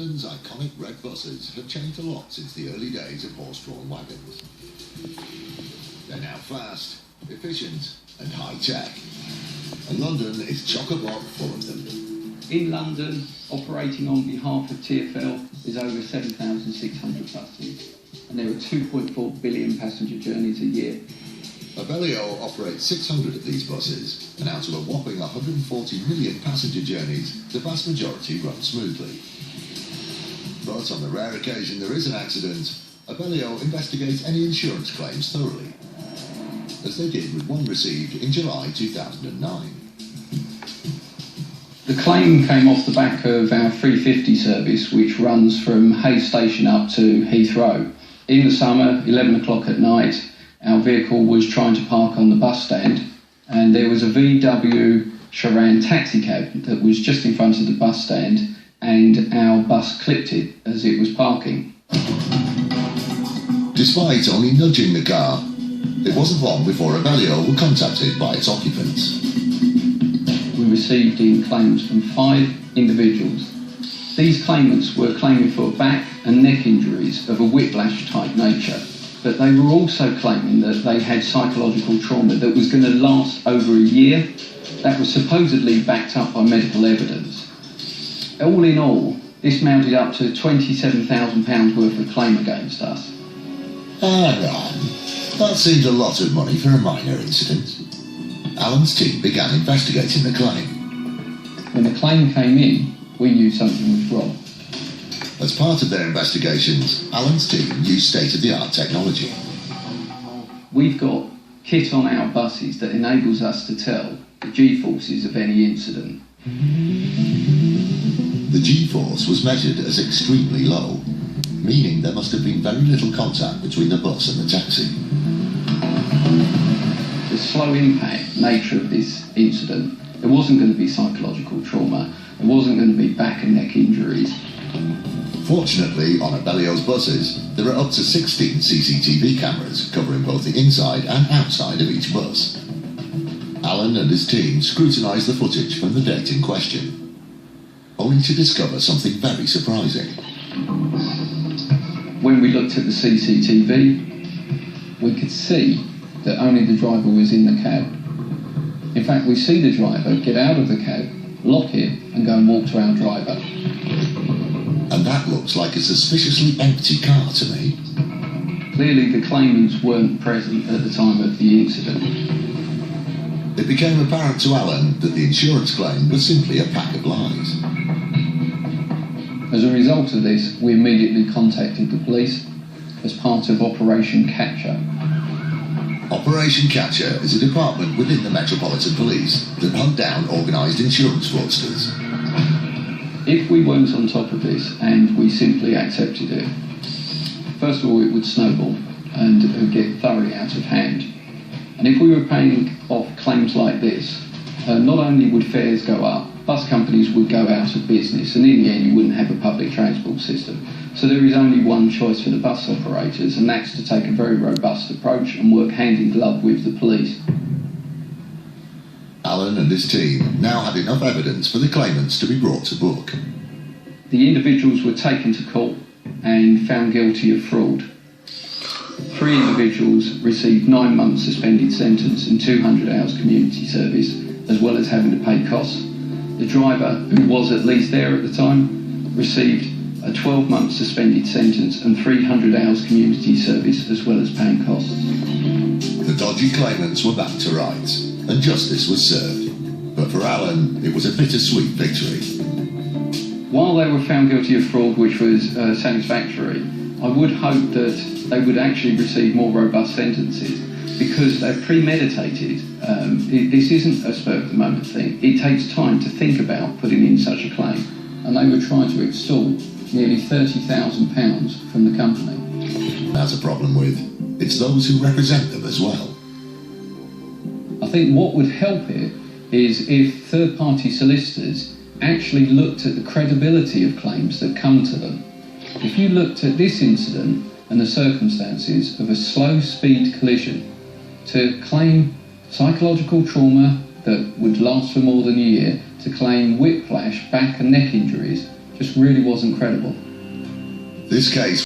London's iconic red buses have changed a lot since the early days of horse-drawn wagons. They're now fast, efficient and high-tech, and London is chock-a-block full of them. In London, operating on behalf of TFL, is over 7,600 buses, and there are 2.4 billion passenger journeys a year. Abellio operates 600 of these buses, and out of a whopping 140 million passenger journeys, the vast majority run smoothly. But on the rare occasion there is an accident, Abellio investigates any insurance claims thoroughly, as they did with one received in July 2009. The claim came off the back of our 350 service, which runs from Hayes Station up to Heathrow. In the summer, 11 o'clock at night, our vehicle was trying to park on the bus stand, and there was a VW Charan taxi cab that was just in front of the bus stand, and our bus clipped it as it was parking. Despite only nudging the car, it wasn't long before Abellio were contacted by its occupants. We received in claims from 5 individuals. These claimants were claiming for back and neck injuries of a whiplash type nature, but they were also claiming that they had psychological trauma that was going to last over a year. That was supposedly backed up by medical evidence. All in all, this mounted up to £27,000 worth of claim against us. Hang on, that seems a lot of money for a minor incident. Alan's team began investigating the claim. When the claim came in, we knew something was wrong. As part of their investigations, Alan's team used state-of-the-art technology. We've got kit on our buses that enables us to tell the G-forces of any incident. The G-force was measured as extremely low, meaning there must have been very little contact between the bus and the taxi. The slow impact nature of this incident, there wasn't going to be psychological trauma, there wasn't going to be back and neck injuries. Fortunately, on Abellio's buses, there are up to 16 CCTV cameras covering both the inside and outside of each bus. Alan and his team scrutinised the footage from the date in question, only to discover something very surprising. When we looked at the CCTV, we could see that only the driver was in the cab. In fact, we see the driver get out of the cab, lock it, and go and walk to our driver. And that looks like a suspiciously empty car to me. Clearly the claimants weren't present at the time of the incident. It became apparent to Alan that the insurance claim was simply a pack of lies. As a result of this, we immediately contacted the police as part of Operation Catcher. Operation Catcher is a department within the Metropolitan Police that hunt down organised insurance fraudsters. If we weren't on top of this and we simply accepted it, first of all it would snowball and it would get thoroughly out of hand. And if we were paying off claims like this, not only would fares go up, bus companies would go out of business, and in the end you wouldn't have a public transport system. So there is only one choice for the bus operators, and that's to take a very robust approach and work hand in glove with the police. Alan and his team now had enough evidence for the claimants to be brought to book. The individuals were taken to court and found guilty of fraud. 3 individuals received 9 months suspended sentence and 200 hours community service, as well as having to pay costs. The driver, who was at least there at the time, received a 12-month suspended sentence and 300 hours community service, as well as paying costs. The dodgy claimants were back to rights, and justice was served. But for Alan, it was a bittersweet victory. While they were found guilty of fraud, which was satisfactory, I would hope that they would actually receive more robust sentences, because they're premeditated. This isn't a spur-of-the-moment thing. It takes time to think about putting in such a claim. And they were trying to extort nearly £30,000 from the company. That's a problem with. It's those who represent them as well. I think what would help it is if third-party solicitors actually looked at the credibility of claims that come to them. If you looked at this incident and the circumstances of a slow-speed collision, to claim psychological trauma that would last for more than a year, to claim whiplash, back and neck injuries, just really wasn't credible. This case